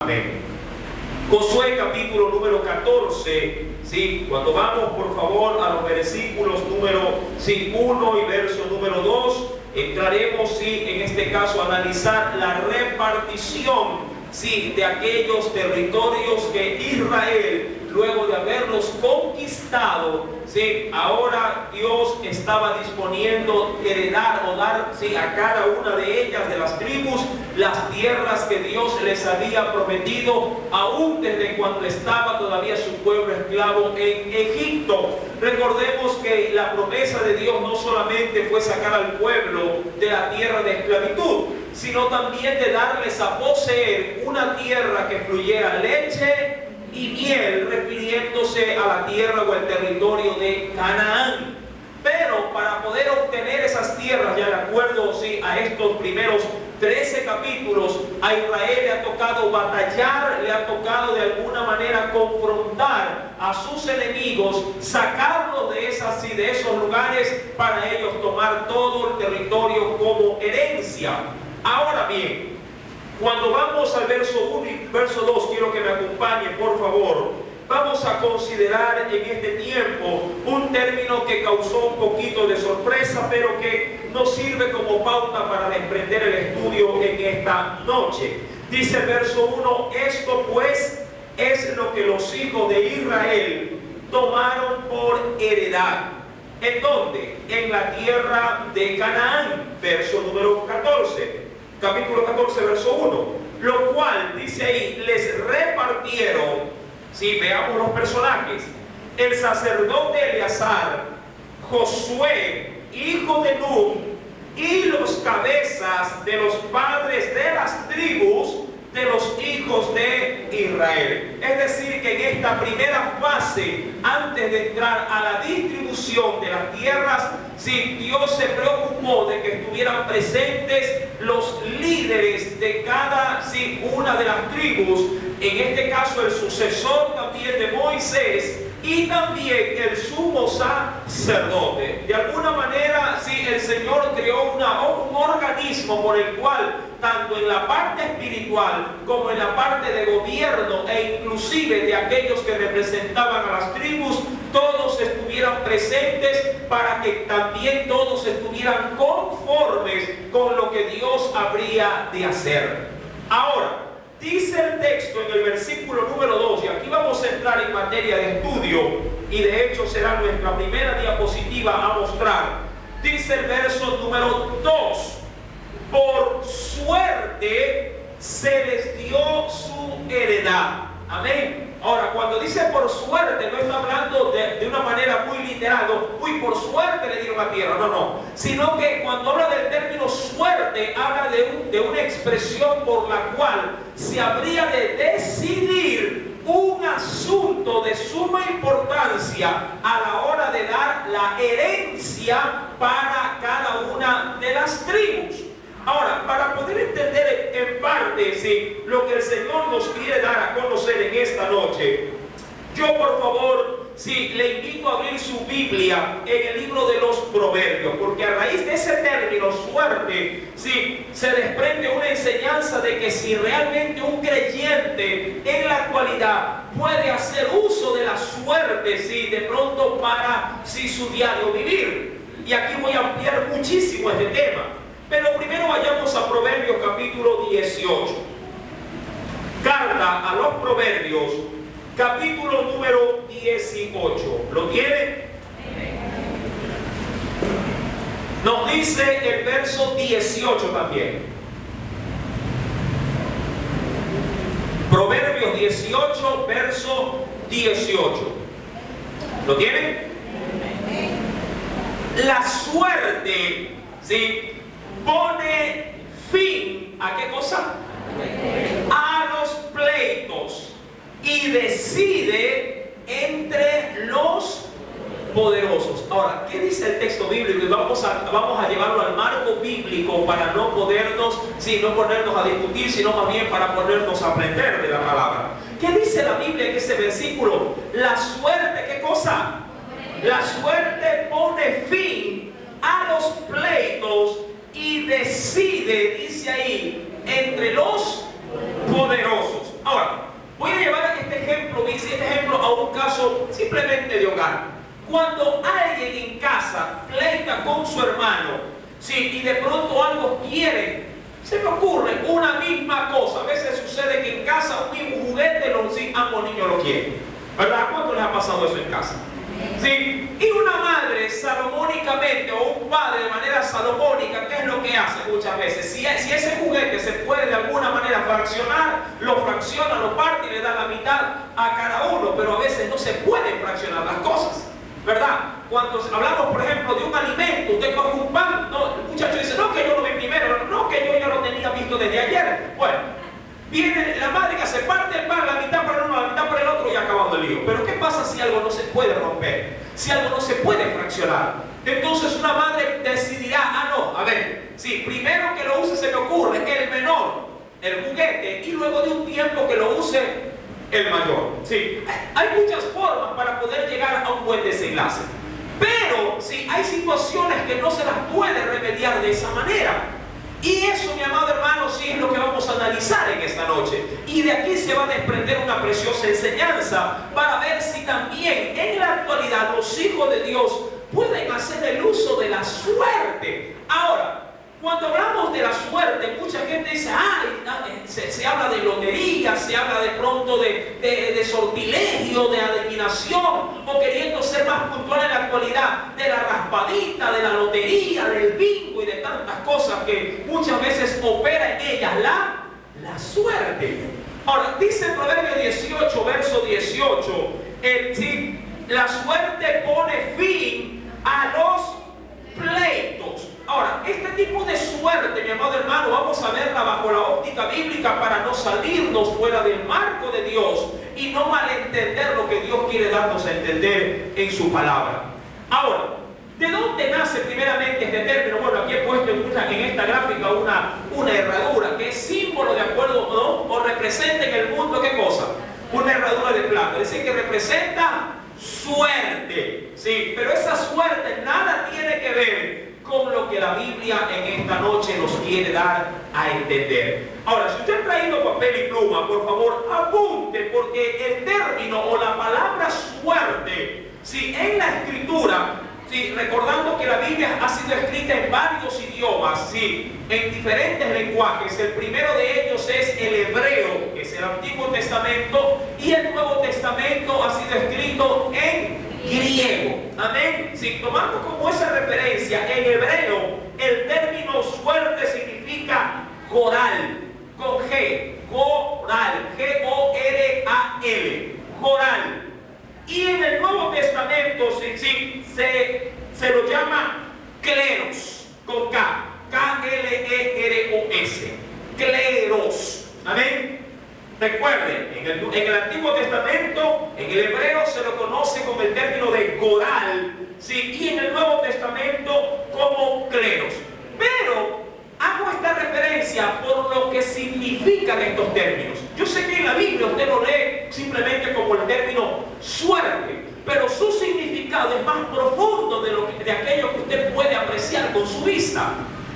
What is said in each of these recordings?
Amén. Josué capítulo número 14, ¿sí? Cuando vamos por favor a los versículos número 1 y verso número 2, entraremos, ¿sí?, en este caso a analizar la repartición, ¿sí?, de aquellos territorios que Israel, luego de haberlos conquistado, ¿sí?, ahora Dios estaba disponiendo heredar o dar, ¿sí?, a cada una de ellas, de las tribus, las tierras que Dios les había prometido, aún desde cuando estaba todavía su pueblo esclavo en Egipto. Recordemos que la promesa de Dios no solamente fue sacar al pueblo de la tierra de esclavitud, sino también de darles a poseer una tierra que fluyera leche y miel, refiriéndose a la tierra o el territorio de Canaán. Pero para poder obtener esas tierras, ya de acuerdo, ¿sí?, a estos primeros 13 capítulos, a Israel le ha tocado batallar, le ha tocado de alguna manera confrontar a sus enemigos, sacarlos de esos lugares para ellos tomar todo el territorio como herencia. Ahora bien, cuando vamos al verso 1 y verso 2, quiero que me acompañen, por favor. Vamos a considerar en este tiempo un término que causó un poquito de sorpresa, pero que nos sirve como pauta para desprender el estudio en esta noche. Dice el verso 1, esto pues es lo que los hijos de Israel tomaron por heredad. ¿En dónde? En la tierra de Canaán, verso número 14. Capítulo 14, verso 1. Lo cual, dice ahí, les repartieron. Si veamos los personajes, el sacerdote Eleazar, Josué, hijo de Nun, y los cabezas de los padres de las tribus de los hijos de Israel. Es decir, que en esta primera fase, antes de entrar a la distribución de las tierras, sí, Dios se preocupó de que estuvieran presentes los líderes de cada, sí, una de las tribus, en este caso el sucesor también de Moisés y también el sumo sacerdote. De alguna manera, sí, el Señor creó un organismo por el cual, tanto en la parte espiritual como en la parte de gobierno e inclusive de aquellos que representaban a las tribus, todos estuvieran presentes para que también todos estuvieran conformes con lo que Dios habría de hacer. Ahora, dice el texto en el versículo número 2, y aquí vamos a entrar en materia de estudio, y de hecho será nuestra primera diapositiva a mostrar. Dice el verso número 2, por suerte se les dio su heredad. Amén. Ahora, cuando dice por suerte, no está hablando de una manera muy literal, no, uy, por suerte le dieron la tierra, no, sino que cuando habla del término suerte, habla de una expresión por la cual se habría de decidir un asunto de suma importancia a la hora de dar la herencia para cada una de las tribus. Ahora, para poder entender en parte, ¿sí?, lo que el Señor nos quiere dar a conocer en esta noche, yo por favor, sí, le invito a abrir su Biblia en el libro de los Proverbios, porque a raíz de ese término suerte, sí, se desprende una enseñanza de que si realmente un creyente en la actualidad puede hacer uso de la suerte, sí, de pronto para, sí, su diario vivir. Y aquí voy a ampliar muchísimo este tema. Pero primero vayamos a Proverbios capítulo 18. Carta a los Proverbios, capítulo número 18. ¿Lo tiene? Nos dice el verso 18 también. Proverbios 18, verso 18. ¿Lo tiene? La suerte, ¿sí?, pone fin ¿a qué cosa? A los pleitos y decide entre los poderosos. Ahora, ¿qué dice el texto bíblico? Y vamos a llevarlo al marco bíblico para no ponernos a discutir, sino más bien para ponernos a aprender de la palabra. ¿Qué dice la Biblia en ese versículo? La suerte, ¿qué cosa? La suerte pone fin a los pleitos y decide, dice ahí, entre los poderosos. Ahora, ambos niños lo quieren. ¿Verdad? ¿Cuánto les ha pasado eso en casa? ¿Sí? Y una madre salomónicamente o un padre de manera salomónica, ¿qué es lo que hace muchas veces? Si ese juguete se puede de alguna manera fraccionar, lo fracciona, lo parte y le da la mitad a cada uno, pero a veces no se pueden fraccionar las cosas, ¿verdad? Cuando hablamos, por ejemplo, de un alimento, usted coge un pan, no, el muchacho dice, no, que yo lo vi primero, no, que yo ya lo tenía visto desde ayer. Bueno, viene la madre que se parte el pan, la mitad para uno, la mitad para el otro y acabando el lío. Pero ¿qué pasa si algo no se puede romper? Si algo no se puede fraccionar. Entonces una madre decidirá, no, a ver, sí, primero que lo use se me ocurre el menor, el juguete, y luego de un tiempo que lo use el mayor. Sí, hay muchas formas para poder llegar a un buen desenlace. Pero sí, hay situaciones que no se las puede remediar de esa manera. Y eso, mi amado hermano, sí es lo que vamos a analizar en esta noche. Y de aquí se va a desprender una preciosa enseñanza para ver si también en la actualidad los hijos de Dios pueden hacer el uso de la suerte. Ahora, cuando hablamos de la suerte, mucha gente dice, se habla de lotería, se habla de pronto de sortilegio, de adivinación, o queriendo ser más puntual en la actualidad, de la raspadita, de la lotería, del bingo y de tantas cosas que muchas veces opera en ellas la suerte. Ahora, dice Proverbio 18, verso 18, la suerte pone fin a los pleitos. Ahora, este tipo de suerte, mi amado hermano, vamos a verla bajo la óptica bíblica para no salirnos fuera del marco de Dios y no malentender lo que Dios quiere darnos a entender en su palabra. Ahora, ¿de dónde nace primeramente este término? Bueno, aquí he puesto en esta gráfica una herradura que es símbolo de acuerdo, ¿no? O representa en el mundo, ¿qué cosa? Una herradura de plata, es decir, que representa suerte, ¿sí? Pero esa suerte nada tiene que ver con lo que la Biblia en esta noche nos quiere dar a entender. Ahora, si usted ha traído papel y pluma, por favor, apunte, porque el término o la palabra suerte, si en la escritura, sí, recordando que la Biblia ha sido escrita en varios idiomas, sí, en diferentes lenguajes. El primero de ellos es el hebreo, que es el Antiguo Testamento, y el Nuevo Testamento ha sido escrito en griego. Amén. Si tomamos como esa referencia, en hebreo el término suerte significa coral, con G, coral, G-O-R-A-L, coral. Y en el Nuevo Testamento se lo llama cleros, con K, K-L-E-R-O-S, cleros. Amén. Recuerden, en el Antiguo Testamento, en el hebreo se lo conoce como el término de coral, ¿sí? Y en el Nuevo Testamento como cleros. Pero hago esta referencia por lo que significan estos términos. Yo sé que en la Biblia usted lo lee simplemente como el término suerte, pero su significado es más profundo de aquello que usted puede apreciar con su vista.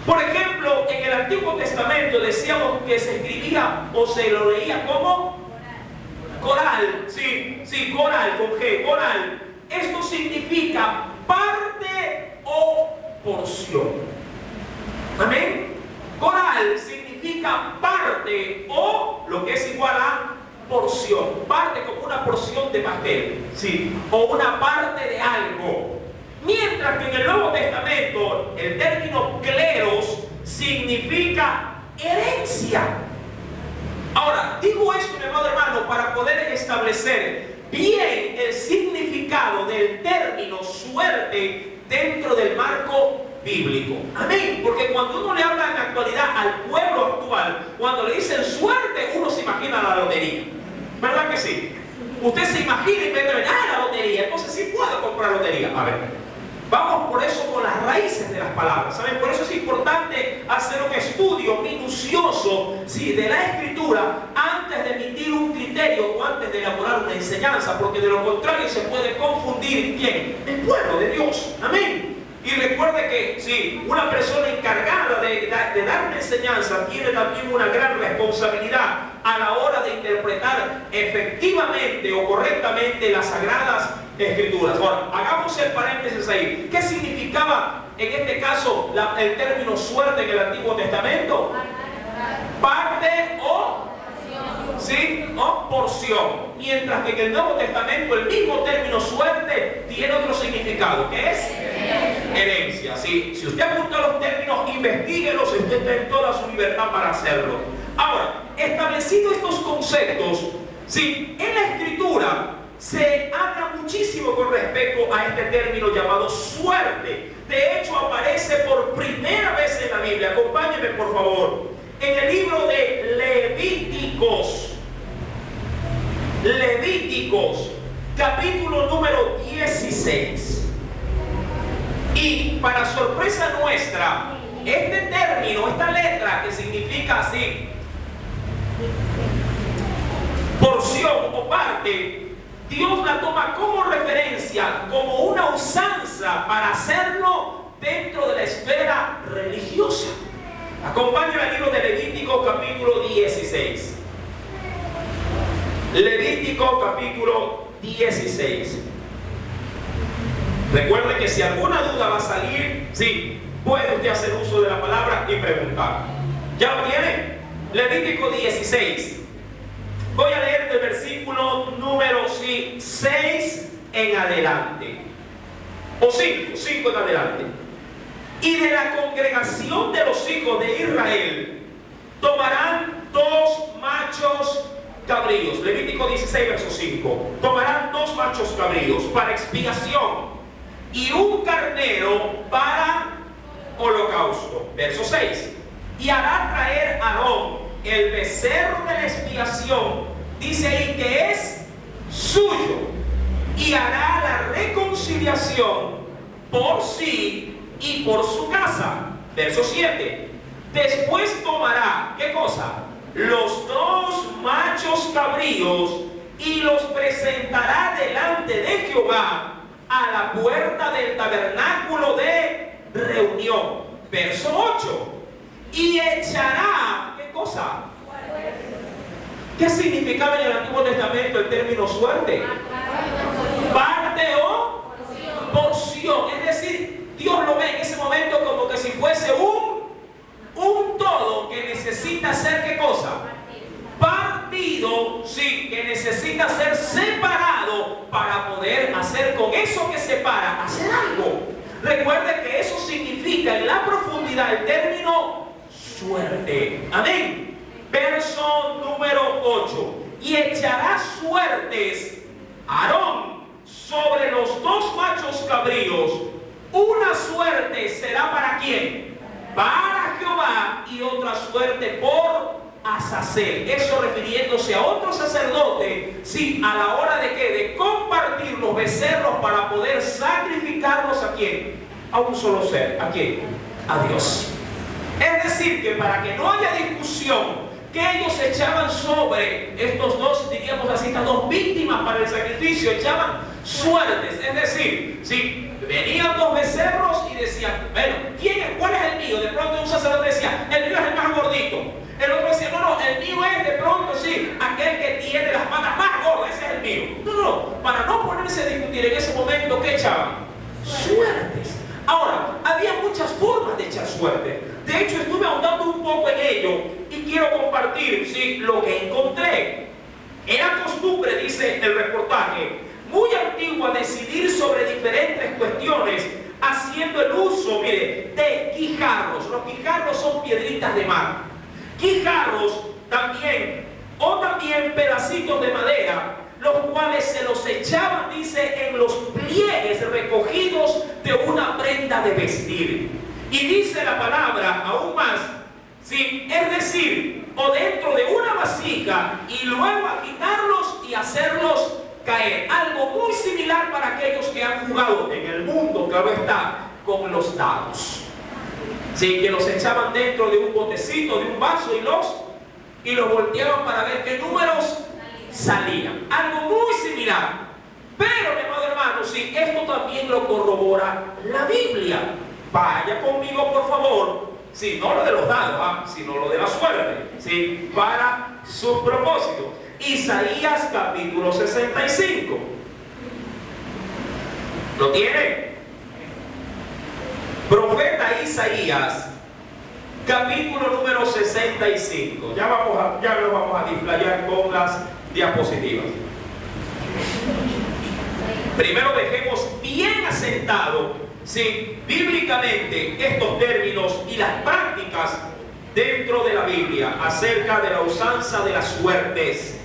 Por ejemplo, en el Antiguo Testamento decíamos que se escribía o se lo leía como coral, sí, coral, con G, coral. Esto significa parte o porción. Amén. Coral significa parte o lo que es igual a porción. Parte como una porción de pastel, sí, o una parte de algo. Mientras que en el Nuevo Testamento el término cleros significa herencia. Ahora, digo esto, mi amado hermano, para poder establecer bien el significado del término suerte dentro del marco bíblico. Amén. Porque cuando uno le habla en la actualidad al pueblo actual, cuando le dicen suerte, uno se imagina la lotería. ¿Verdad que sí? Usted se imagina inmediatamente, la lotería, entonces sí puedo comprar lotería. A ver, vamos por eso con las raíces de las palabras, ¿saben? Por eso es importante hacer un estudio minucioso, ¿sí?, de la Escritura antes de emitir un criterio o antes de elaborar una enseñanza, porque de lo contrario se puede confundir ¿quién? El pueblo de Dios. Amén. Y recuerde que sí, una persona encargada de dar una enseñanza tiene también una gran responsabilidad a la hora de interpretar efectivamente o correctamente las Sagradas Escrituras. Ahora, hagamos el paréntesis ahí. ¿Qué significaba en este caso el término suerte en el Antiguo Testamento? Parte o ¿sí? O porción. Mientras que en el Nuevo Testamento el mismo término suerte tiene otro significado, que es herencia. ¿Sí? Si usted apunta los términos, investíguelos, usted está en toda su libertad para hacerlo. Ahora, establecidos estos conceptos, ¿sí? En la Escritura se habla muchísimo con respecto a este término llamado suerte. De hecho, aparece por primera vez en la Biblia. Acompáñenme, por favor, en el libro de Levíticos. Levíticos, capítulo número 16. Y para sorpresa nuestra, este término, esta letra que significa así, porción o parte, Dios la toma como referencia, como una usanza para hacerlo dentro de la esfera religiosa. Acompáñame al libro de Levítico capítulo 16. Levítico capítulo 16. Recuerde que si alguna duda va a salir, sí, puede usted hacer uso de la palabra y preguntar. ¿Ya lo tiene? Levítico 16. Voy a leer del versículo número 6 en adelante. O 5 en adelante. Y de la congregación de los hijos de Israel tomarán 2 machos cabríos. Levítico 16, verso 5. Tomarán 2 machos cabríos para expiación y un carnero para holocausto. Verso 6. Y hará traer a Aarón el becerro de la expiación, dice ahí que es suyo, y hará la reconciliación por sí y por su casa. Verso 7. Después tomará, ¿qué cosa? Los 2 machos cabríos y los presentará delante de Jehová a la puerta del tabernáculo de reunión. Verso 8. Y echará, ¿qué cosa? ¿Qué significaba en el Antiguo Testamento el término suerte? Parte o porción. Es decir, Dios lo ve en ese momento como que si fuese un todo que necesita ser, ¿qué cosa? Partido, sí, que necesita ser separado para poder hacer con eso que separa, hacer algo. Recuerde que eso significa en la profundidad el término suerte. Amén. Verso número 8. Y echará suertes Aarón sobre los 2 machos cabríos. Una suerte será para ¿quién? Para Jehová, y otra suerte por Azazel. Eso refiriéndose a otro sacerdote, sí, a la hora de ¿qué? De compartir los becerros para poder sacrificarlos ¿a quién? A un solo ser. ¿A quién? A Dios. Es decir, que para que no haya discusión, que ellos echaban sobre estos 2, diríamos así, estas 2 víctimas para el sacrificio, echaban suertes. Es decir, si venían 2 becerros y decían, bueno, ¿cuál es el mío? De pronto un sacerdote decía, el mío es el más gordito. El otro decía, no, el mío es de pronto, sí, aquel que tiene las patas más gordas, ese es el mío. No, para no ponerse a discutir en ese momento, ¿qué echaban? Suertes. Ahora, había muchas formas de echar suerte. De hecho, estuve ahondando un poco en ello y quiero compartir, ¿sí?, lo que encontré. Era costumbre, dice el reportaje, muy antigua, decidir sobre diferentes cuestiones, haciendo el uso, mire, de guijarros. Los guijarros son piedritas de mar. Guijarros también, o también pedacitos de madera, los cuales se los echaban, dice, en los pliegues recogidos de una prenda de vestir. Y dice la palabra aún más, ¿sí?, es decir, o dentro de una vasija y luego agitarlos y hacerlos caer. Algo muy similar para aquellos que han jugado en el mundo, claro está, con los dados. Sí, que los echaban dentro de un botecito, de un vaso y los volteaban para ver qué números salían. Algo muy similar. Pero, mi amado hermano, sí, esto también lo corrobora la Biblia. Vaya conmigo, por favor. Sí, no lo de los dados, sino lo de la suerte. Sí, para su propósito. Isaías capítulo 65. ¿Lo tiene? Profeta Isaías, capítulo número 65. Ya lo vamos a displayar con las diapositivas. Primero dejemos bien asentado, sí, bíblicamente estos términos y las prácticas dentro de la Biblia acerca de la usanza de las suertes.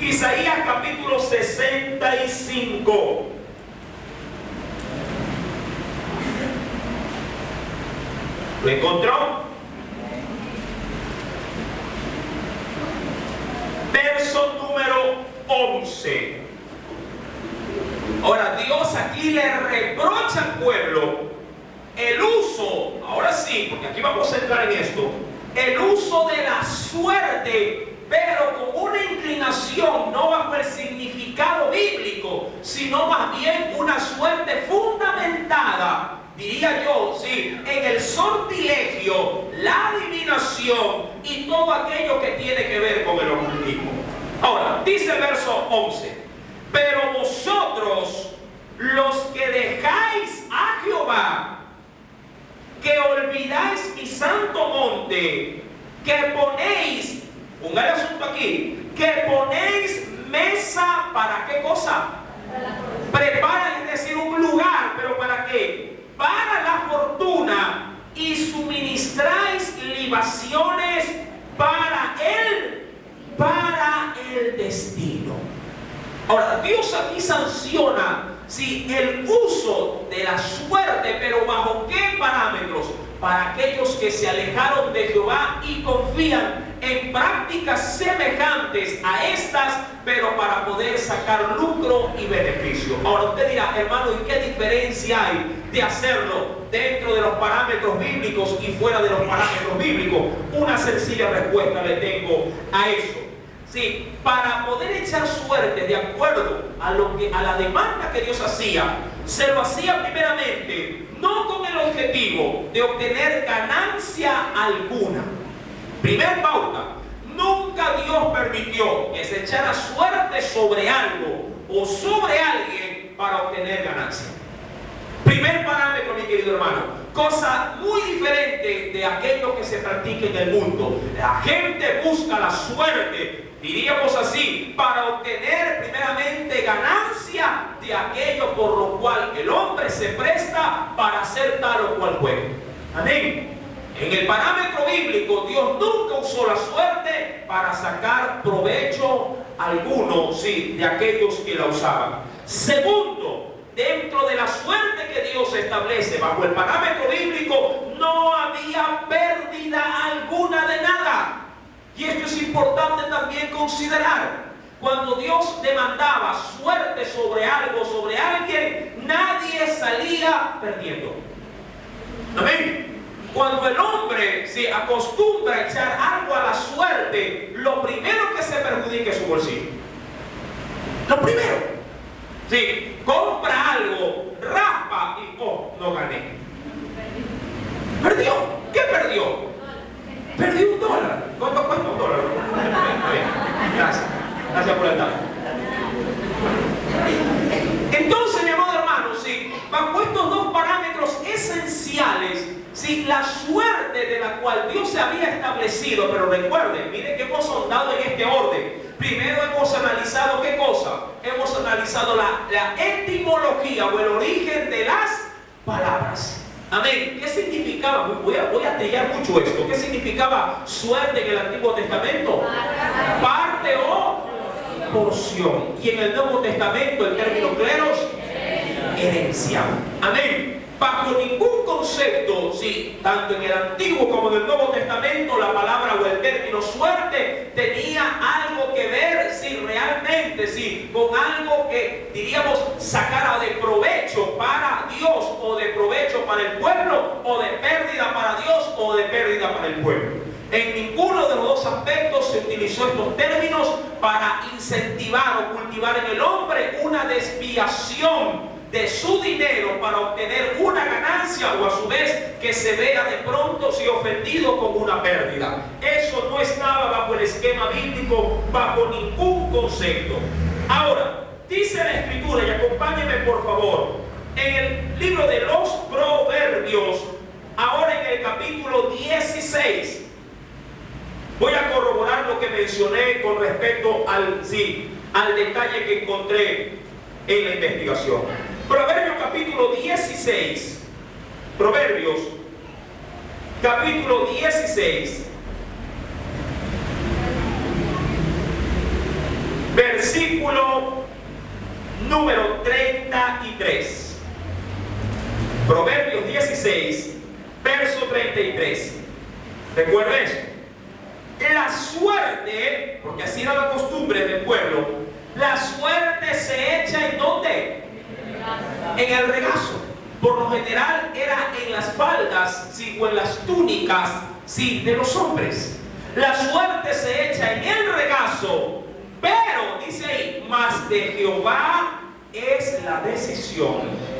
Isaías capítulo 65. ¿Lo encontró? Verso número 11. Ahora Dios aquí le reprocha al pueblo el uso, ahora sí, porque aquí vamos a entrar en esto, el uso de la suerte, pero con una inclinación no bajo el significado bíblico, sino más bien una suerte fundamentada, diría yo, sí, en el sortilegio, la adivinación y todo aquello que tiene que ver con el ocultismo. Ahora, dice el verso 11, pero vosotros, los que dejáis a Jehová, que olvidáis mi santo monte, que ponéis, ponga el asunto aquí, que ponéis mesa, ¿para qué cosa? Preparan, es decir, un lugar, ¿pero para qué? Para la fortuna, y suministráis libaciones para el destino. Ahora, Dios aquí sanciona el uso de la suerte, pero ¿bajo qué parámetros? Para aquellos que se alejaron de Jehová y confían en prácticas semejantes a estas, pero para poder sacar lucro y beneficio. Ahora usted dirá, hermano, ¿y qué diferencia hay de hacerlo dentro de los parámetros bíblicos y fuera de los parámetros bíblicos? Una sencilla respuesta le tengo a eso. Sí, para poder echar suerte de acuerdo a la demanda que Dios hacía, se lo hacía primeramente no con el objetivo de obtener ganancia alguna. Primer pauta, nunca Dios permitió que se echara suerte sobre algo o sobre alguien para obtener ganancia. Primer parámetro, mi querido hermano, cosa muy diferente de aquello que se practica en el mundo. La gente busca la suerte, diríamos así, para obtener primeramente ganancia de aquello por lo cual el hombre se presta para hacer tal o cual juego. Amén. En el parámetro bíblico, Dios nunca usó la suerte para sacar provecho alguno, sí, de aquellos que la usaban. Segundo, dentro de la suerte que Dios establece bajo el parámetro bíblico, no había pérdida alguna de nada. Y esto es importante también considerar. Cuando Dios demandaba suerte sobre algo, sobre alguien, nadie salía perdiendo. Amén. Cuando el hombre se acostumbra a echar algo a la suerte, lo primero que se perjudica es su bolsillo. Lo primero. Sí, compra algo, raspa y no gané. ¿Perdió? ¿Qué perdió? Perdió $1. ¿Cuánto cuesta $1? Gracias. Gracias por el dato. Entonces, mi amado hermano, bajo estos dos parámetros esenciales, la suerte de la cual Dios se había establecido, pero recuerden, miren que hemos sondado en este orden. Primero hemos analizado ¿qué cosa? Hemos analizado la etimología o el origen de las palabras. Amén. ¿Qué significaba? Voy a trillar mucho esto. ¿Qué significaba suerte en el Antiguo Testamento? Parte o porción. Y en el Nuevo Testamento el término cleros, herencia. Amén. Bajo ningún concepto, tanto en el Antiguo como en el Nuevo Testamento, la palabra o el término suerte tenía algo que ver, realmente, con algo que, diríamos, sacara de provecho para Dios, o de provecho para el pueblo, o de pérdida para Dios, o de pérdida para el pueblo. En ninguno de los dos aspectos se utilizó estos términos para incentivar o cultivar en el hombre una desviación de su dinero para obtener una ganancia, o a su vez que se vea de pronto ofendido con una pérdida. Eso no estaba bajo el esquema bíblico, bajo ningún concepto. Ahora, dice la Escritura, y acompáñenme por favor, en el libro de los Proverbios, Ahora en el capítulo 16, voy a corroborar lo que mencioné con respecto al detalle que encontré en la investigación. Proverbios capítulo 16. Proverbios capítulo 16. Versículo número 33. Proverbios 16, verso 33. Recuerda eso. La suerte, porque así era la costumbre del pueblo, la suerte se echa ¿en dónde? En el regazo. Por lo general era en las faldas, sí, o en las túnicas, sí, de los hombres. La suerte se echa en el regazo, pero dice ahí, mas de Jehová es la decisión.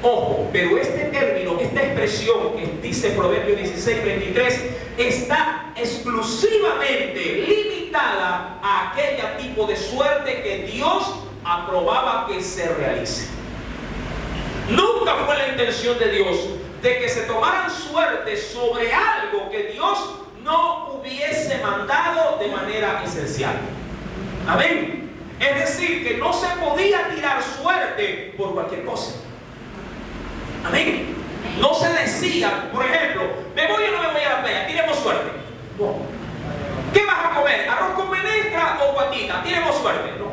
Ojo, pero este término, esta expresión que dice Proverbios 16, 23, está exclusivamente limitada a aquel tipo de suerte que Dios aprobaba que se realice. Nunca fue la intención de Dios de que se tomaran suerte sobre algo que Dios no hubiese mandado de manera esencial. Amén. Es decir, que no se podía tirar suerte por cualquier cosa. Amén. No se decía, por ejemplo, ¿me voy o no me voy a la playa? Tiremos suerte. No. ¿Qué vas a comer? ¿Arroz con menestra o guatita? Tiremos suerte. No.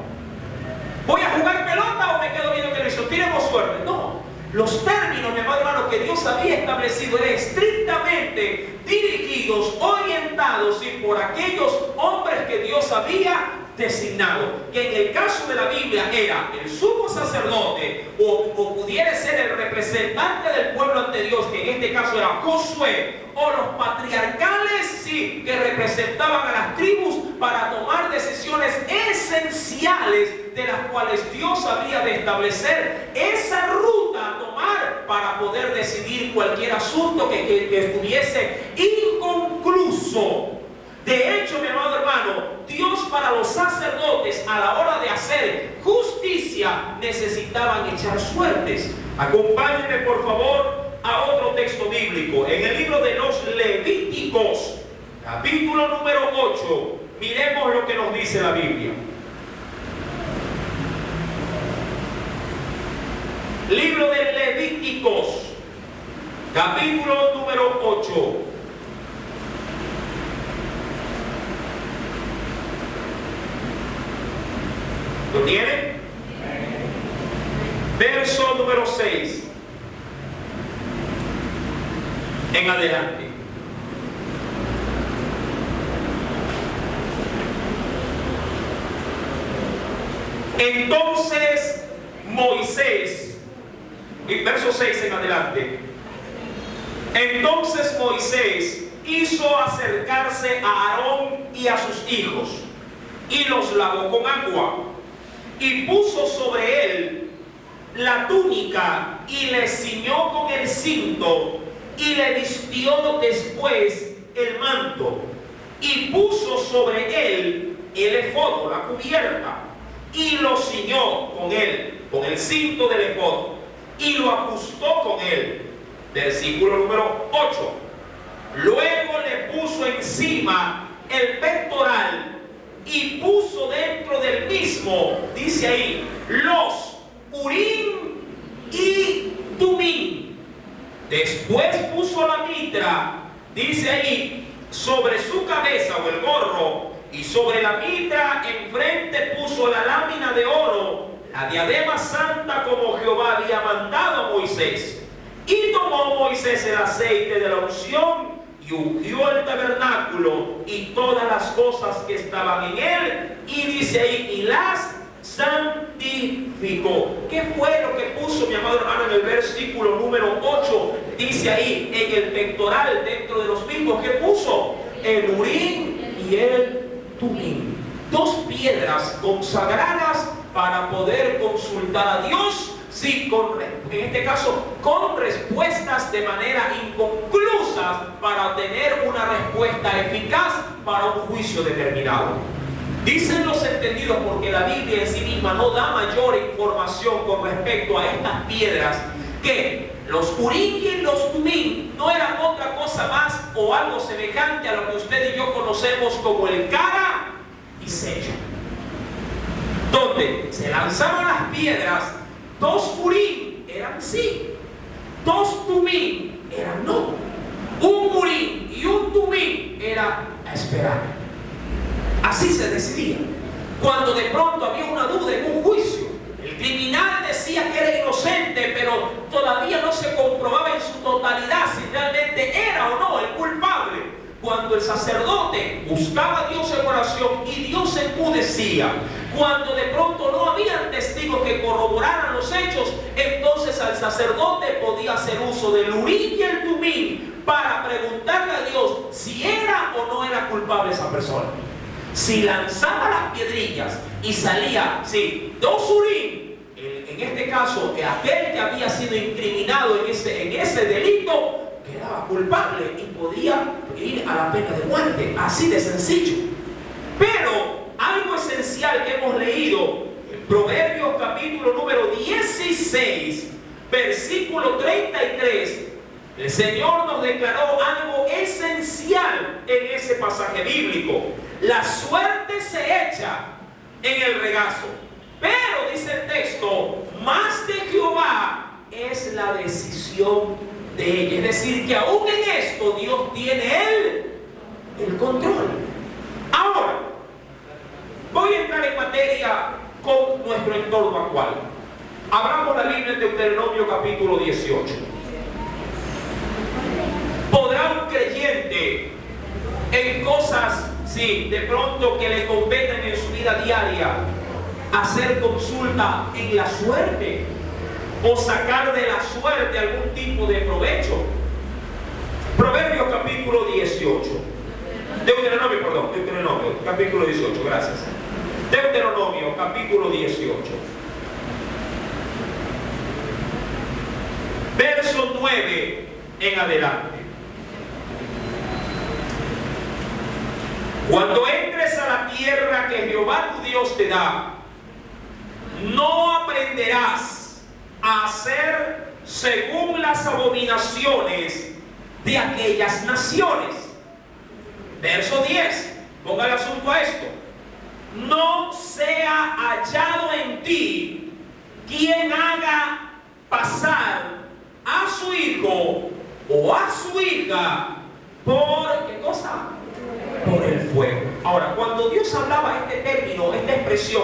¿Voy a jugar pelota o me quedo viendo televisión? Tiremos suerte. No. Los términos, mi amado hermano, que Dios había establecido eran estrictamente dirigidos, orientados y por aquellos hombres que Dios había designado, que en el caso de la Biblia era el sumo sacerdote o pudiera ser el representante del pueblo ante Dios, que en este caso era Josué, o los patriarcales, sí, que representaban a las tribus para tomar decisiones esenciales de las cuales Dios había de establecer esa ruta a tomar para poder decidir cualquier asunto que estuviese inconcluso. De hecho, mi amado hermano, Dios para los sacerdotes a la hora de hacer justicia necesitaban echar suertes. Acompáñenme por favor a otro texto bíblico. En el libro de los Levíticos, capítulo número 8, miremos lo que nos dice la Biblia. Libro de Levíticos, capítulo número 8. ¿Lo tiene? Verso número 6 en adelante. Entonces Moisés, y verso 6 en adelante. Entonces Moisés hizo acercarse a Aarón y a sus hijos y los lavó con agua y puso sobre él la túnica y le ciñó con el cinto y le vistió después el manto y puso sobre él el efodo, la cubierta, y lo ciñó con él, con el cinto del efodo, y lo ajustó con él. Versículo número 8. Luego le puso encima el pectoral y puso dentro del mismo, dice ahí, los Urim y Tumim. Después puso la mitra, dice ahí, sobre su cabeza o el gorro, y sobre la mitra enfrente puso la lámina de oro, la diadema santa como Jehová había mandado a Moisés. Y tomó Moisés el aceite de la unción y ungió el tabernáculo y todas las cosas que estaban en él, y dice ahí, y las santificó. ¿Qué fue lo que puso, mi amado hermano, en el versículo número 8? Dice ahí, en el pectoral, dentro de los mismos, ¿qué puso? El Urim y el Tumim. Dos piedras consagradas para poder consultar a Dios, sí, en este caso, con respuestas de manera inconclusas para obtener una respuesta eficaz para un juicio determinado. Dicen los entendidos, porque la Biblia en sí misma no da mayor información con respecto a estas piedras, que Los Urim y los Tumim no eran otra cosa más o algo semejante a lo que usted y yo conocemos como el cara y sello, donde se lanzaban las piedras. 2 Urim eran sí, 2 Tumim eran no. Un Urim y un Tumim era a esperar. Así se decidía. Cuando de pronto había una duda en un juicio, el criminal decía que era inocente, pero todavía no se comprobaba en su totalidad si realmente era o no el culpable. Cuando el sacerdote buscaba a Dios en oración y Dios enmudecía, cuando de pronto no habían testigos que corroboraran los hechos, entonces el sacerdote podía hacer uso del Urim y el Tumim para preguntarle a Dios si era o no era culpable esa persona. Si lanzaba las piedrillas y salía, sí, 2 Urim, en este caso, aquel que había sido incriminado en ese delito, quedaba culpable y podía ir a la pena de muerte, así de sencillo. Pero algo esencial que hemos leído en Proverbios capítulo número 16, versículo 33, el Señor nos declaró algo esencial en ese pasaje bíblico. La suerte se echa en el regazo, pero dice el texto, más de Jehová es la decisión de ella. Es decir, que aún en esto Dios tiene el control. Ahora, voy a entrar en materia con nuestro entorno actual. Abramos la Biblia en Deuteronomio capítulo 18. ¿Podrá un creyente en cosas, sí, de pronto que le competen en su vida diaria, hacer consulta en la suerte o sacar de la suerte algún tipo de provecho? Proverbios capítulo 18. Deuteronomio capítulo 18, gracias. Deuteronomio capítulo 18. Verso 9 en adelante. Cuando entres a la tierra que Jehová tu Dios te da, no aprenderás a hacer según las abominaciones de aquellas naciones. Verso 10, ponga el asunto a esto. No sea hallado en ti quien haga pasar a su hijo o a su hija por, ¿qué cosa? Por el fuego. Ahora, cuando Dios hablaba este término, esta expresión,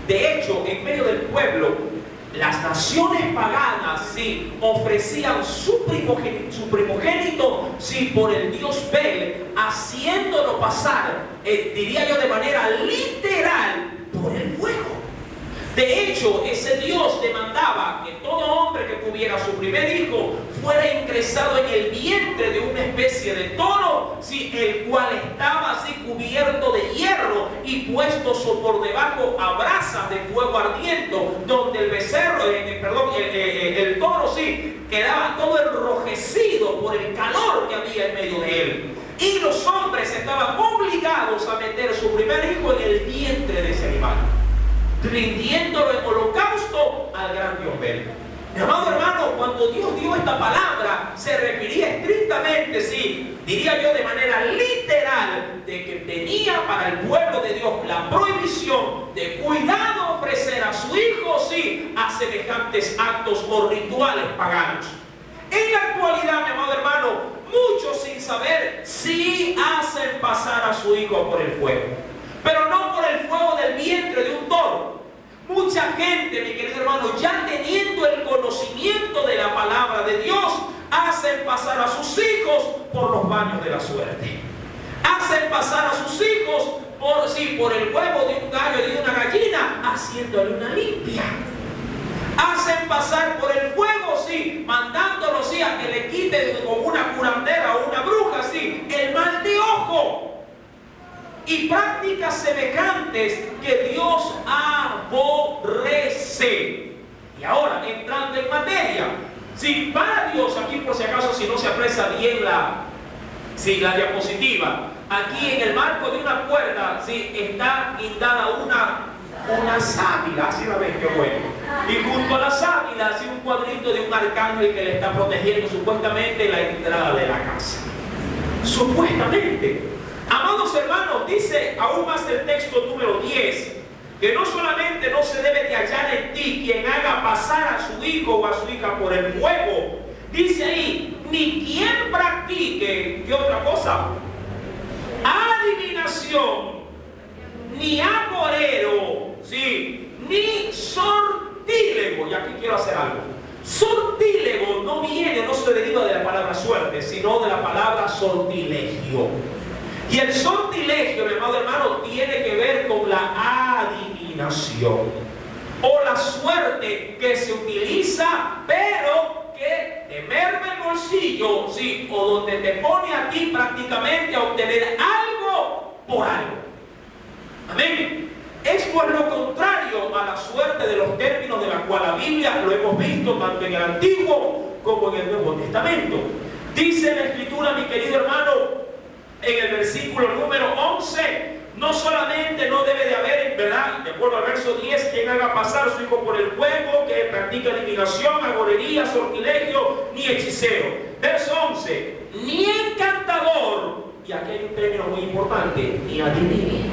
de hecho, en medio del pueblo, las naciones paganas, sí, ofrecían su primogénito, sí, por el dios Bel, haciéndolo pasar, diría yo de manera literal, por el fuego. De hecho, ese Dios demandaba que todo hombre que tuviera su primer hijo fuera ingresado en el vientre de una especie de toro, sí, el cual estaba así cubierto de hierro y puesto por debajo a brasas de fuego ardiendo, donde el becerro, el toro, sí, quedaba todo enrojecido por el calor que había en medio de él. Y los hombres estaban obligados a meter su primer hijo en el vientre de ese animal, rindiéndolo en holocausto al gran Dios Bel. Mi amado hermano, cuando Dios dio esta palabra, se refería estrictamente, sí, diría yo de manera literal, de que tenía para el pueblo de Dios la prohibición de cuidado ofrecer a su hijo, sí, a semejantes actos o rituales paganos. En la actualidad, mi amado hermano, muchos sin saber sí hacen pasar a su hijo por el fuego, pero no por el fuego del vientre de un toro. Mucha gente, mi querido hermano, ya teniendo el conocimiento de la palabra de Dios, hacen pasar a sus hijos por los baños de la suerte. Hacen pasar a sus hijos por el huevo de un gallo y de una gallina, haciéndole una limpia. Hacen pasar por el fuego, sí, mandándolo, sí, a que le quite con una curandera o una bruja, sí, el mal de ojo. Y prácticas semejantes que Dios aborrece. Y ahora, entrando en materia, si para Dios, aquí por si acaso, si no se aprecia bien la diapositiva, aquí en el marco de una puerta, sí, está guindada una sábila, así la ven, qué bueno. Y junto a la sábila, así un cuadrito de un arcángel que le está protegiendo supuestamente la entrada de la casa. Supuestamente. Amados hermanos, dice aún más el texto número 10, que no solamente no se debe de hallar en ti quien haga pasar a su hijo o a su hija por el fuego, dice ahí, ni quien practique, ¿qué otra cosa? Adivinación, ni agorero, ¿sí? Ni sortílego. Y aquí quiero hacer algo. Sortílego no se deriva de la palabra suerte, sino de la palabra sortilegio. Y el sortilegio, mi amado hermano, tiene que ver con la adivinación o la suerte que se utiliza, pero que te merma el bolsillo, ¿sí? O donde te pone a ti prácticamente a obtener algo por algo. Amén. Esto es lo contrario a la suerte de los términos de la cual la Biblia lo hemos visto tanto en el Antiguo como en el Nuevo Testamento. Dice la Escritura, mi querido hermano, en el versículo número 11, no solamente no debe de haber, ¿verdad?, de acuerdo al verso 10, quien haga pasar a su hijo por el fuego, que practique adivinación, agorería, sortilegio, ni hechicero. Verso 11, ni encantador, y aquí hay un término muy importante, ni adivino.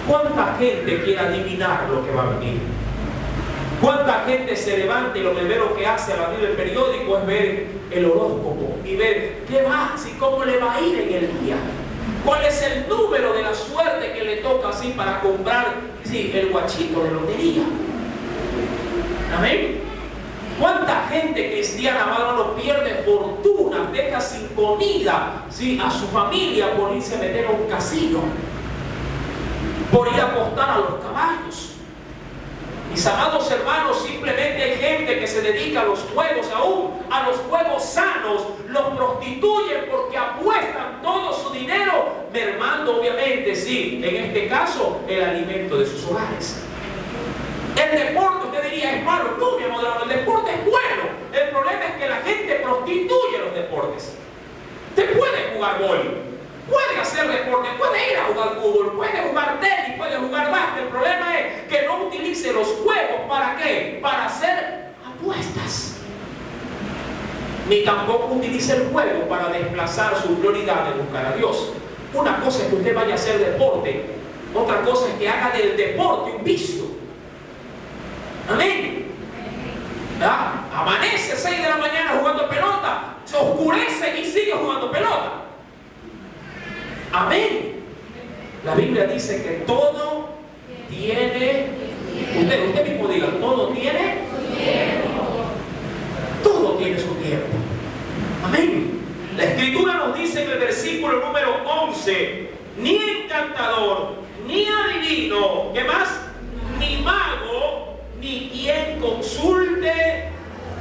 ¿Cuánta gente quiere adivinar lo que va a venir? ¿Cuánta gente se levanta y lo primero que hace al abrir el periódico es ver el horóscopo y ver qué va, si cómo le va a ir en el día? ¿Cuál es el número de la suerte que le toca así para comprar, sí, el guachito de lotería? Amén. ¿Cuánta gente cristiana, hermano, pierde fortunas, deja sin comida, sí, a su familia por irse a meter a un casino, por ir a apostar a los caballos? Mis amados hermanos, simplemente hay gente que se dedica a los juegos, aún a los juegos sanos, los prostituyen porque apuestan todo su dinero, mermando obviamente, sí, en este caso, el alimento de sus hogares. El deporte, usted diría, es malo. No, mi amado hermano, el deporte es bueno. El problema es que la gente prostituye los deportes. Usted puede jugar vóley, puede hacer deporte, puede ir a jugar fútbol, puede jugar tenis, puede jugar básquet. El problema es que no utilice los juegos. ¿Para qué? Para hacer apuestas. Ni tampoco utilice el juego para desplazar su prioridad de buscar a Dios. Una cosa es que usted vaya a hacer deporte, otra cosa es que haga del deporte un vicio. Amén. ¿Verdad? Amanece 6 de la mañana jugando pelota, se oscurece y sigue jugando pelota. Amén. La Biblia dice que todo tiene, usted mismo diga, todo tiene su tiempo. Amén. La Escritura nos dice en el versículo número 11, ni encantador, ni adivino, ¿qué más? Ni mago, ni quien consulte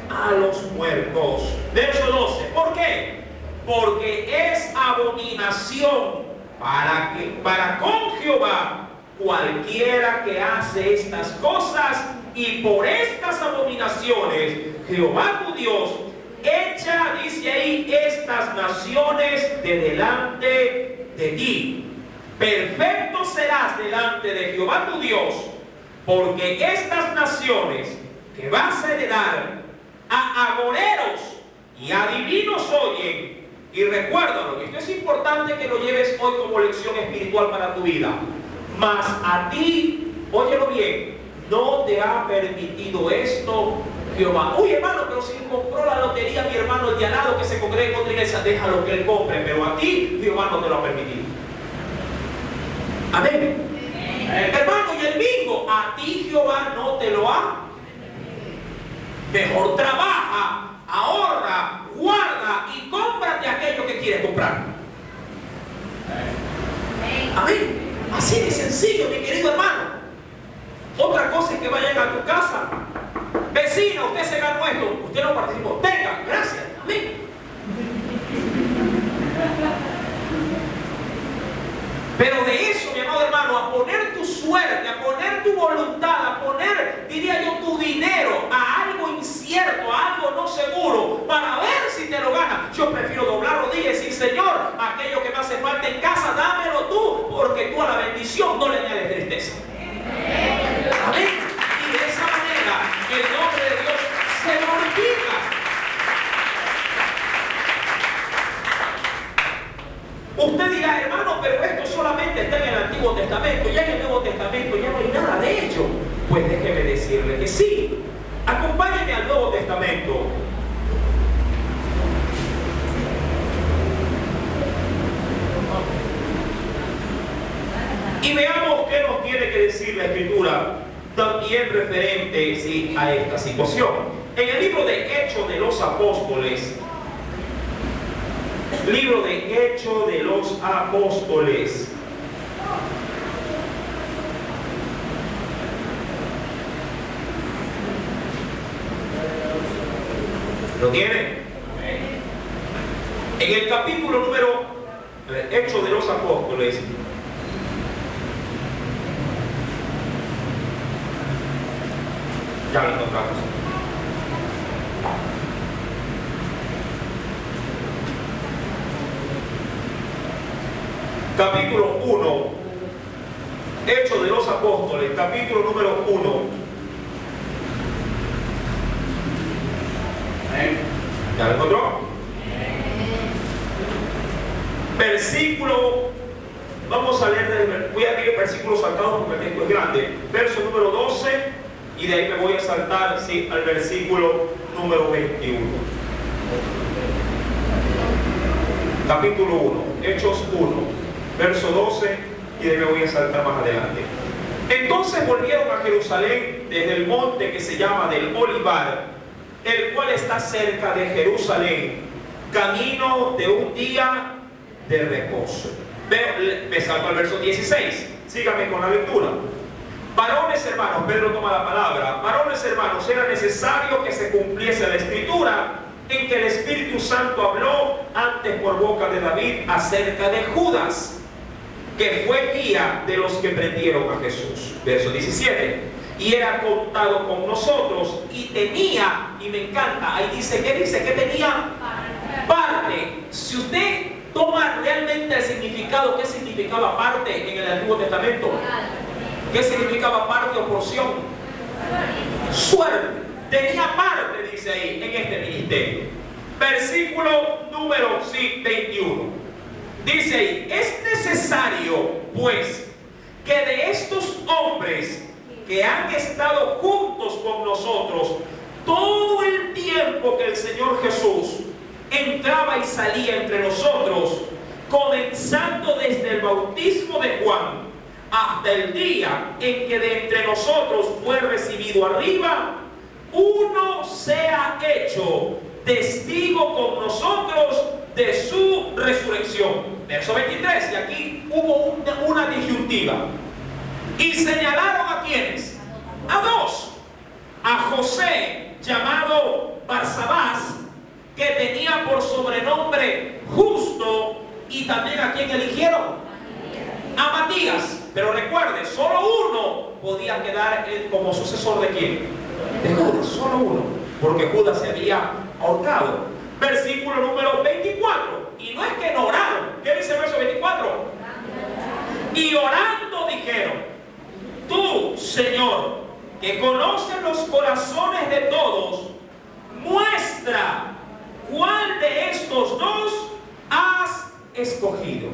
a los muertos. Verso 12. ¿Por qué? Porque es abominación para con Jehová cualquiera que hace estas cosas, y por estas abominaciones Jehová tu Dios echa, dice ahí, estas naciones de delante de ti. Perfecto serás delante de Jehová tu Dios, porque estas naciones que vas a heredar a agoreros y adivinos oyen. Y recuérdalo, esto es importante que lo lleves hoy como lección espiritual para tu vida. Mas a ti, óyelo bien, no te ha permitido esto Jehová. Uy, hermano, pero si compró la lotería mi hermano el de al lado que se congrega en otra iglesia, déjalo que él compre, pero a ti Jehová no te lo ha permitido. Amén. Hermano, y el bingo, a ti Jehová no te lo ha. Mejor trabaja, ahorra, guarda y cómprate aquello que quieres comprar. Amén. Así de sencillo, mi querido hermano. Otra cosa es que vayan a tu casa. Vecino, usted se ganó esto, usted no participó. Tenga, gracias. Amén. Pero de eso, mi amado hermano, a poner tu suerte, a poner tu voluntad, a poner, diría yo, tu dinero a algo incierto, a algo no seguro, para ver si te lo ganas. Yo prefiero doblar rodillas y decir, Señor, aquello que me hace falta en casa, dámelo tú, porque tú a la bendición no le añades tristeza. Amén. Y de esa manera, el nombre de Dios se glorifica. Sí, acompáñenme al Nuevo Testamento. Y veamos qué nos tiene que decir la Escritura también referente, sí, a esta situación. En el libro de Hechos de los Apóstoles, libro de Hechos de los Apóstoles, ¿lo tienen? En el capítulo número Hechos de los Apóstoles, ya lo encontramos. Capítulo 1, Hechos de los Apóstoles, capítulo número 1. ¿Ya lo encontró? Versículo, vamos a leer, voy a leer versículos saltados porque el texto es grande. Verso número 12, y de ahí me voy a saltar, sí, al versículo número 21. Capítulo 1, Hechos 1, verso 12, y de ahí me voy a saltar más adelante. Entonces volvieron a Jerusalén desde el monte que se llama del Olivar, el cual está cerca de Jerusalén, camino de un día de reposo. Me salto al verso 16, síganme con la lectura. Varones hermanos, Pedro toma la palabra. Varones hermanos, era necesario que se cumpliese la Escritura en que el Espíritu Santo habló antes por boca de David acerca de Judas, que fue guía de los que prendieron a Jesús. Verso 17. Y era contado con nosotros y tenía, y me encanta, ahí dice, ¿qué dice? Que tenía parte. Si usted toma realmente el significado, ¿qué significaba parte en el Antiguo Testamento? ¿Qué significaba parte o porción? Suerte. Tenía parte, dice ahí, en este ministerio. Versículo número 21. Dice ahí, es necesario, pues, que de estos hombres que han estado juntos con nosotros todo el tiempo que el Señor Jesús entraba y salía entre nosotros, comenzando desde el bautismo de Juan hasta el día en que de entre nosotros fue recibido arriba, uno sea hecho testigo con nosotros de su resurrección. Verso 23, y aquí hubo una disyuntiva. Y señalaron a quienes, a dos, a José, llamado Barsabás, que tenía por sobrenombre Justo, y también a quien eligieron, a Matías. Pero recuerde, solo uno podía quedar como sucesor de quién, de Judas, solo uno, porque Judas se había ahorcado. Versículo número 24, y no es que no oraron. ¿Qué dice el verso 24? Y orando dijeron, tú, Señor, que conoces los corazones de todos, muestra cuál de estos dos has escogido,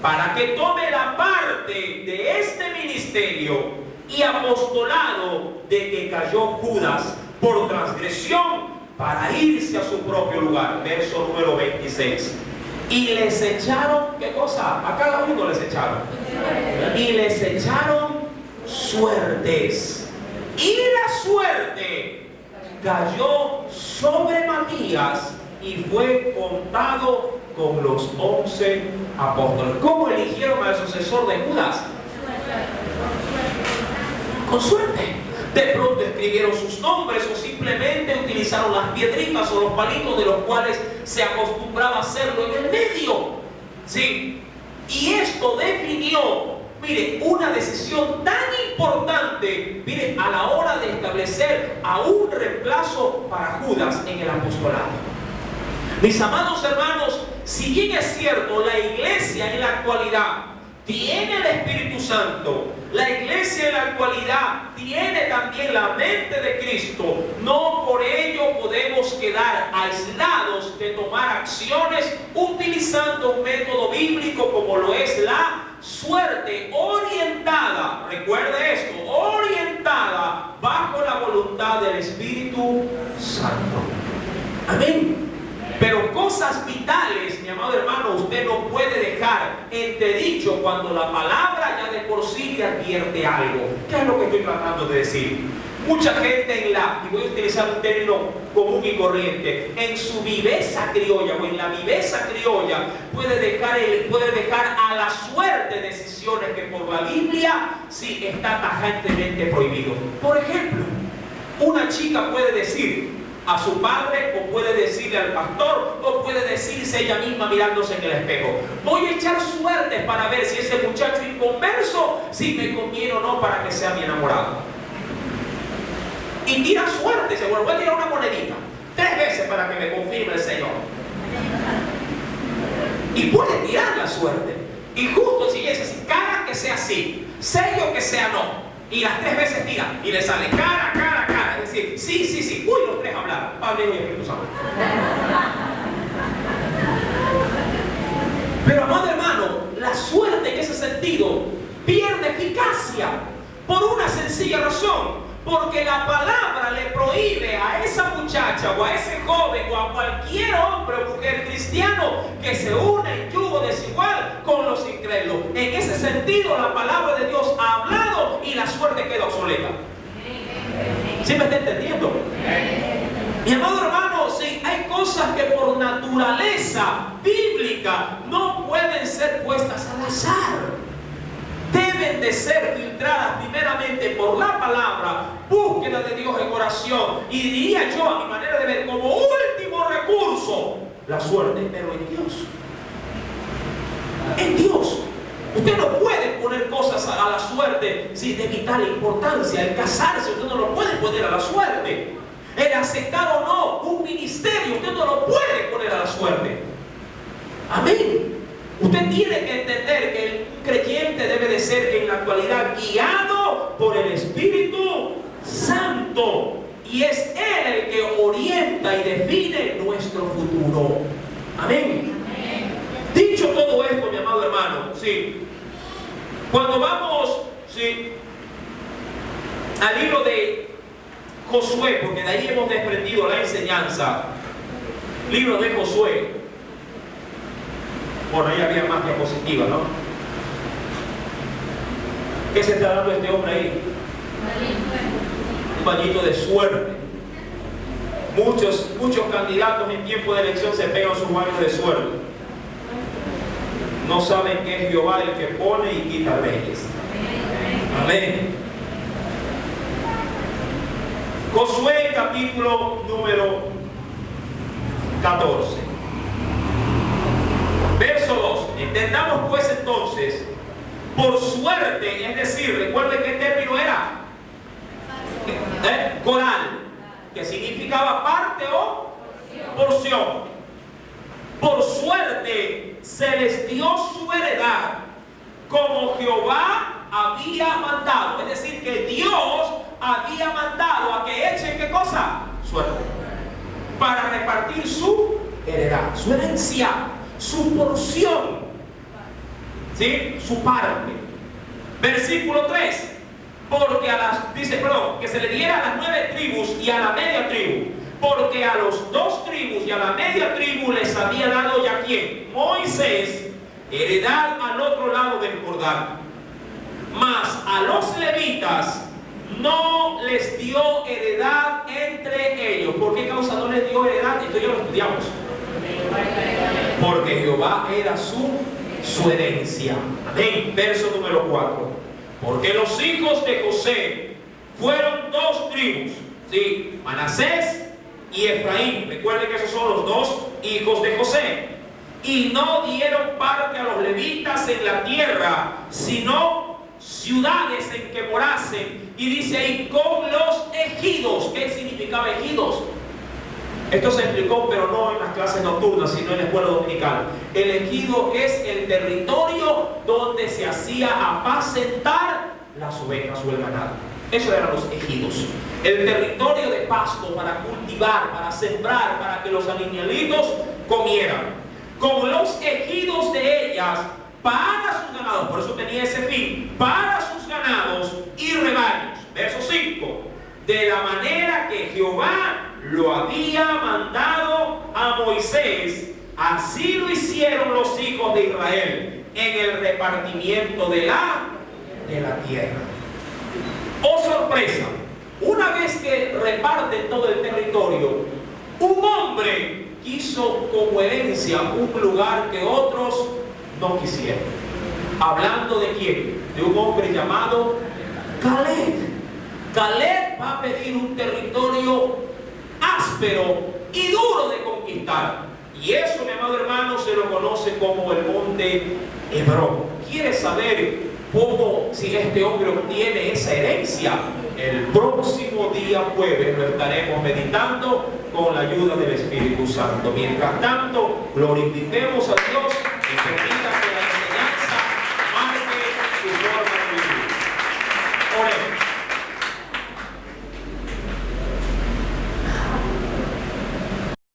para que tome la parte de este ministerio y apostolado de que cayó Judas por transgresión para irse a su propio lugar. Verso número 26. Y les echaron, ¿qué cosa? A cada uno les echaron. Y les echaron suertes. Y la suerte cayó sobre Matías y fue contado con los 11 apóstoles. ¿Cómo eligieron al sucesor de Judas? Con suerte. De pronto escribieron sus nombres o simplemente utilizaron las piedritas o los palitos de los cuales se acostumbraba a hacerlo en el medio. ¿Sí? Y esto definió, mire, una decisión tan importante, mire, a la hora de establecer a un reemplazo para Judas en el apostolado. Mis amados hermanos, si bien es cierto, la iglesia en la actualidad tiene el Espíritu Santo, la iglesia en la actualidad tiene también la mente de Cristo, no por ello podemos quedar aislados de tomar acciones utilizando un método bíblico como lo es la suerte orientada, recuerde esto, orientada bajo la voluntad Espíritu Santo. Amén. Pero cosas vitales, mi amado hermano, usted no puede dejar entredicho cuando la palabra ya de por sí le advierte algo. ¿Qué es lo que estoy tratando de decir? Mucha gente y voy a utilizar un término común y corriente, en su viveza criolla o en la viveza criolla puede dejar a la suerte decisiones que por la Biblia sí está tajantemente prohibido. Por ejemplo, una chica puede decir a su padre, o puede decirle al pastor, o puede decirse ella misma mirándose en el espejo: voy a echar suerte para ver si ese muchacho inconverso, si me conviene o no para que sea mi enamorado. Y tira suerte, dice: bueno, voy a tirar una monedita 3 veces para que me confirme el Señor. Y puede tirar la suerte. Y justo si ella dice: cara que sea sí, sello que sea no. Y las 3 veces tira y le sale cara, cara, cara. Es decir, sí, sí, sí. Uy, los 3 hablaron. Padre, Hijo y Espíritu Santo. Pero, amado hermano, la suerte en ese sentido pierde eficacia por una sencilla razón. Porque la palabra le prohíbe a esa muchacha o a ese joven o a cualquier hombre o mujer cristiano que se une en yugo desigual con los incrédulos. En ese sentido, la palabra de Dios ha hablado y la suerte queda obsoleta. ¿Sí me está entendiendo? Mi amado hermano, sí, hay cosas que por naturaleza bíblica no pueden ser puestas al azar. Deben de ser filtradas primeramente por la palabra, búsqueda de Dios en oración, y diría yo, a mi manera de ver, como último recurso, la suerte, pero en Dios. En Dios. Usted no puede poner cosas a la suerte sin de vital importancia. El casarse, usted no lo puede poner a la suerte. El aceptar o no un ministerio, usted no lo puede poner a la suerte. Amén. Usted tiene que entender que el creyente debe de ser en la actualidad guiado por el Espíritu Santo. Y es Él el que orienta y define nuestro futuro. Amén. Dicho todo esto, mi amado hermano, sí, cuando vamos, sí, al libro de Josué, porque de ahí hemos desprendido la enseñanza, libro de Josué. Bueno, ahí había más diapositivas, ¿no? ¿Qué se está dando este hombre ahí? Un bañito de suerte. Muchos candidatos en tiempo de elección se pegan sus baños de suerte. No saben que es Jehová el que pone y quita reyes. Amén. Josué, capítulo número 14. Verso 2. Entendamos pues entonces, por suerte, es decir, recuerden qué término era. Coral, que significaba parte o porción. Por suerte se les dio su heredad, como Jehová había mandado. Es decir, que Dios había mandado a que echen ¿qué cosa? Suerte. Para repartir su heredad, su herencia, su porción, ¿sí? Su parte. Versículo 3. Porque que se le diera a las 9 tribus y a la media tribu. Porque a los 2 tribus y a la media tribu les había dado ya ¿quién? Moisés, heredad al otro lado del Jordán. Mas a los levitas no les dio heredad entre ellos. ¿Por qué causa no les dio heredad? Esto ya lo estudiamos. Porque Jehová era su herencia. Amén. Verso número 4. Porque los hijos de José fueron 2 tribus, ¿sí? Manasés y Efraín. Recuerden que esos son los 2 hijos de José. Y no dieron parte a los levitas en la tierra, sino ciudades en que morasen. Y dice ahí, con los ejidos. ¿Qué significaba ejidos? Esto se explicó, pero no en las clases nocturnas, sino en la escuela dominical. El ejido es el territorio donde se hacía apacentar las ovejas o el ganado. Eso eran los ejidos. El territorio de pasto para cultivar, para sembrar, para que los animalitos comieran. Como los ejidos de ellas para sus ganados, por eso tenía ese fin, para sus ganados y rebaños. Verso 5. de la manera que Jehová lo había mandado a Moisés. Así lo hicieron los hijos de Israel en el repartimiento de la tierra. Oh sorpresa, una vez que reparten todo el territorio, un hombre quiso como herencia un lugar que otros no quisieron. Hablando de quién? De un hombre llamado Caleb. Caleb va a pedir un territorio áspero y duro de conquistar. Y eso, mi amado hermano, se lo conoce como el monte Hebrón. ¿Quieres saber cómo, si este hombre obtiene esa herencia? El próximo día jueves lo estaremos meditando con la ayuda del Espíritu Santo. Mientras tanto, glorifiquemos a Dios y